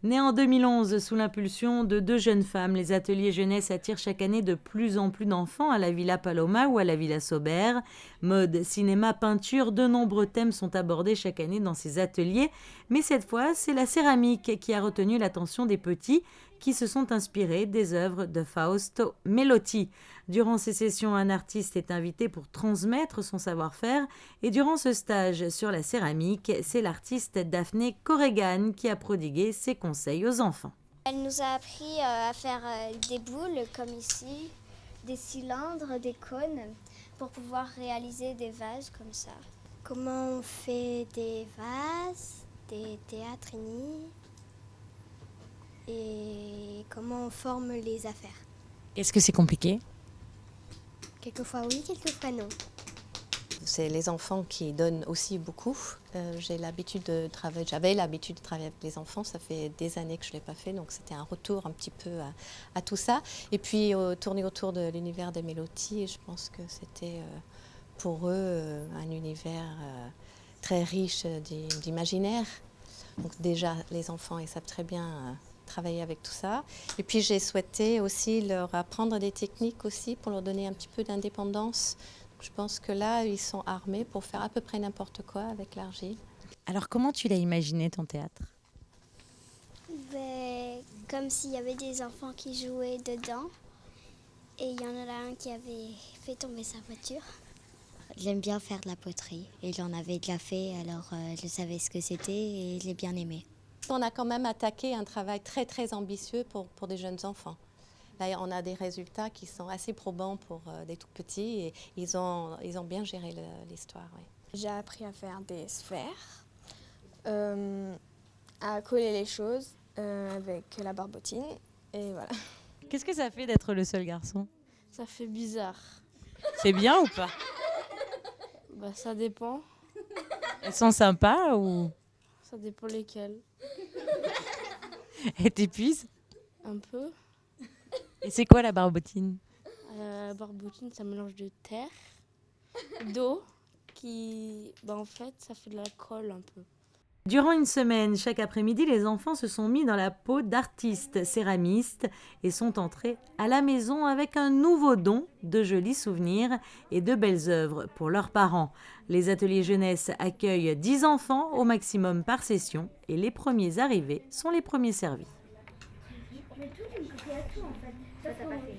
Né en 2011 sous l'impulsion de 2 jeunes femmes, les ateliers jeunesse attirent chaque année de plus en plus d'enfants à la Villa Paloma ou à la Villa Sauber. Mode, cinéma, peinture, de nombreux thèmes sont abordés chaque année dans ces ateliers. Mais cette fois, c'est la céramique qui a retenu l'attention des petits qui se sont inspirés des œuvres de Fausto Melotti. Durant ces sessions, un artiste est invité pour transmettre son savoir-faire et durant ce stage sur la céramique, c'est l'artiste Daphné Corrigan qui a prodigué ses conseils aux enfants. Elle nous a appris à faire des boules comme ici, des cylindres, des cônes pour pouvoir réaliser des vases comme ça. Comment on fait des vases, des théâtrini et comment on forme les affaires. Est-ce que c'est compliqué ? Quelquefois oui, quelquefois non. C'est les enfants qui donnent aussi beaucoup. J'avais l'habitude de travailler avec les enfants, ça fait des années que je ne l'ai pas fait, donc c'était un retour un petit peu à tout ça. Et puis tourner autour de l'univers des Melotti, je pense que c'était pour eux un univers très riche d'imaginaire. Donc déjà, les enfants, ils savent très bien travailler avec tout ça. Et puis j'ai souhaité aussi leur apprendre des techniques aussi pour leur donner un petit peu d'indépendance. Je pense que là, ils sont armés pour faire à peu près n'importe quoi avec l'argile. Alors comment tu l'as imaginé ton théâtre ? Comme s'il y avait des enfants qui jouaient dedans et il y en a un qui avait fait tomber sa voiture. J'aime bien faire de la poterie et j'en avais déjà fait, alors je savais ce que c'était et je l'ai bien aimé. On a quand même attaqué un travail très très ambitieux pour des jeunes enfants. Là, on a des résultats qui sont assez probants pour des tout petits et ils ont bien géré l'histoire. Oui. J'ai appris à faire des sphères, à coller les choses avec la barbotine et voilà. Qu'est-ce que ça fait d'être le seul garçon ? Ça fait bizarre. C'est bien ou pas ? Ça dépend. Elles sont sympas ou Ça dépend lesquelles. elles t'épuisent ? Un peu. Et c'est quoi la barbotine ? La barbotine, c'est un mélange de terre, d'eau, qui, en fait, ça fait de la colle un peu. Durant une semaine, chaque après-midi, les enfants se sont mis dans la peau d'artistes céramistes et sont entrés à la maison avec un nouveau don, de jolis souvenirs et de belles œuvres pour leurs parents. Les ateliers jeunesse accueillent 10 enfants au maximum par session et les premiers arrivés sont les premiers servis. Mais tout, en fait. Ça, t'as pas fait.